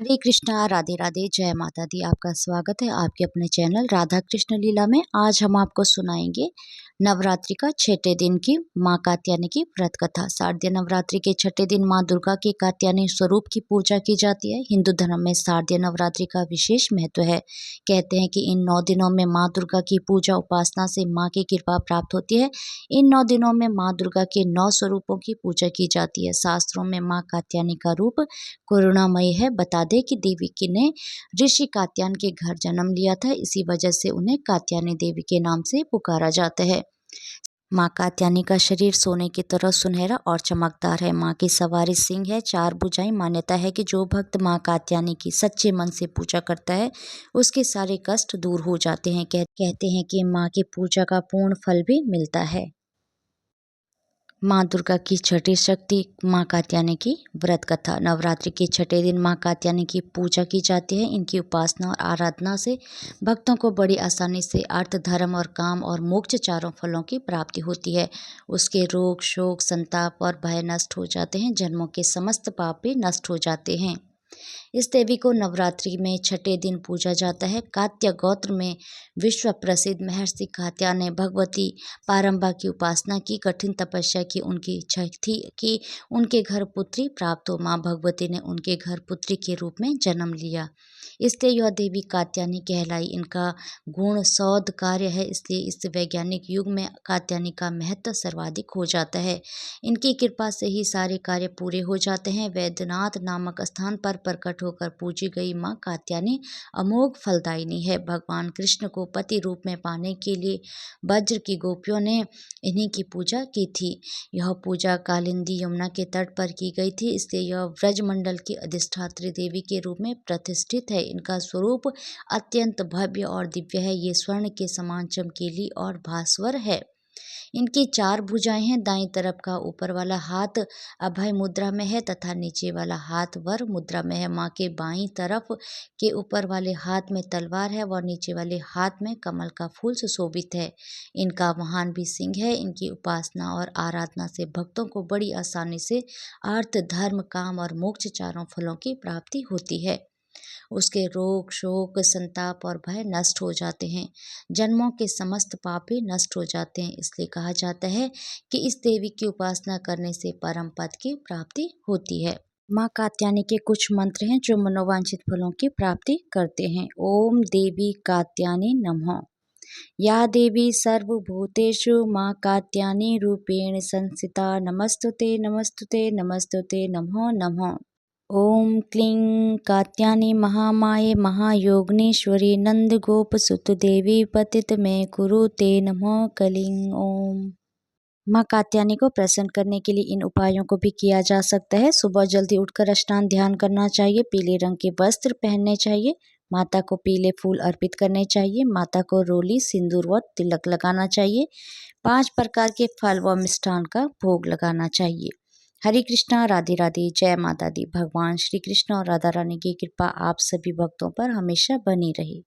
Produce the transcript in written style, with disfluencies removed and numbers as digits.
हरे कृष्णा, राधे राधे, जय माता दी। आपका स्वागत है आपके अपने चैनल राधा कृष्ण लीला में। आज हम आपको सुनाएंगे नवरात्रि का छठे दिन की माँ कात्यायनी की व्रत कथा। शारदीय नवरात्रि के छठे दिन माँ दुर्गा के कात्यायनी स्वरूप की पूजा की जाती है। हिंदू धर्म में शारदीय नवरात्रि का विशेष महत्व है। कहते हैं कि इन 9 दिनों में माँ दुर्गा की पूजा उपासना से माँ की कृपा प्राप्त होती है। इन 9 दिनों में माँ दुर्गा के 9 स्वरूपों की पूजा की जाती है। शास्त्रों में माँ कात्यायनी का रूप करुणामयी है। बता दें कि देवी ने ऋषि कात्यायन के घर जन्म लिया था, इसी वजह से उन्हें कात्यायनी देवी के नाम से पुकारा जाता है। माँ कात्यायनी का शरीर सोने की तरह सुनहरा और चमकदार है। माँ की सवारी सिंह है, 4 भुजाएं। मान्यता है कि जो भक्त माँ कात्यायनी की सच्चे मन से पूजा करता है उसके सारे कष्ट दूर हो जाते हैं। कहते हैं कि माँ की पूजा का पूर्ण फल भी मिलता है। माँ दुर्गा की छठी शक्ति माँ कात्यायनी की व्रत कथा। नवरात्रि के छठे दिन माँ कात्यायनी की पूजा की जाती है। इनकी उपासना और आराधना से भक्तों को बड़ी आसानी से अर्थ, धर्म और काम और मोक्ष चारों फलों की प्राप्ति होती है। उसके रोग, शोक, संताप और भय नष्ट हो जाते हैं। जन्मों के समस्त पाप भी नष्ट हो जाते हैं। इस देवी को नवरात्रि में छठे दिन पूजा जाता है। कात्य गोत्र में विश्व प्रसिद्ध महर्षि कात्यायन ने भगवती पारंबा की उपासना की, कठिन तपस्या की। उनकी इच्छा थी कि उनके घर पुत्री प्राप्त हो। माँ भगवती ने उनके घर पुत्री के रूप में जन्म लिया, इसलिए यह देवी कात्यायनी कहलाई। इनका गुण शोध कार्य है, इसलिए इस वैज्ञानिक युग में कात्यायनी का महत्व सर्वाधिक हो जाता है। इनकी कृपा से ही सारे कार्य पूरे हो जाते हैं। वैद्यनाथ नामक स्थान पर प्रकट होकर पूजी गई माँ कात्यायनी अमोघ फलदायिनी है। भगवान कृष्ण को पति रूप में पाने के लिए वज्र की गोपियों ने इन्हीं की पूजा की थी। यह पूजा कालिंदी यमुना के तट पर की गई थी, इसलिए यह व्रजमंडल की अधिष्ठात्री देवी के रूप में प्रतिष्ठित है। इनका स्वरूप अत्यंत भव्य और दिव्य है। ये स्वर्ण के समान चमकीली और भास्वर है। इनकी 4 भुजाएं हैं। दाईं तरफ का ऊपर वाला हाथ अभय मुद्रा में है तथा नीचे वाला हाथ वर मुद्रा में है। माँ के बाईं तरफ के ऊपर वाले हाथ में तलवार है, और नीचे वाले हाथ में कमल का फूल सुशोभित है। इनका वाहन भी सिंह है। इनकी उपासना और आराधना से भक्तों को बड़ी आसानी से अर्थ, धर्म, काम और मोक्ष चारों फलों की प्राप्ति होती है। उसके रोग, शोक, संताप और भय नष्ट हो जाते हैं। जन्मों के समस्त पाप भी नष्ट हो जाते हैं। इसलिए कहा जाता है कि इस देवी की उपासना करने से परम पद की प्राप्ति होती है। माँ कात्यायनी के कुछ मंत्र हैं जो मनोवांछित फलों की प्राप्ति करते हैं। ओम देवी कात्यायनी नमः। या देवी सर्वभूतेषु माँ कात्यायनी रूपेण संस्थिता नमस्तुते नमस्तुते नमस्तुते नमो नमः। ओम क्लीं कात्यायनी महामाये महायोगनीश्वरी नंदगोपसुतदेवी पतित में कुरु ते नमः क्लीं ओम। माँ कात्यायनी को प्रसन्न करने के लिए इन उपायों को भी किया जा सकता है। सुबह जल्दी उठकर स्नान ध्यान करना चाहिए। पीले रंग के वस्त्र पहनने चाहिए। माता को पीले फूल अर्पित करने चाहिए। माता को रोली, सिंदूर व तिलक लगाना चाहिए। 5 प्रकार के फल व मिष्ठान का भोग लगाना चाहिए। हरे कृष्णा, राधे राधे, जय माता दी। भगवान श्री कृष्ण और राधा रानी की कृपा आप सभी भक्तों पर हमेशा बनी रहे।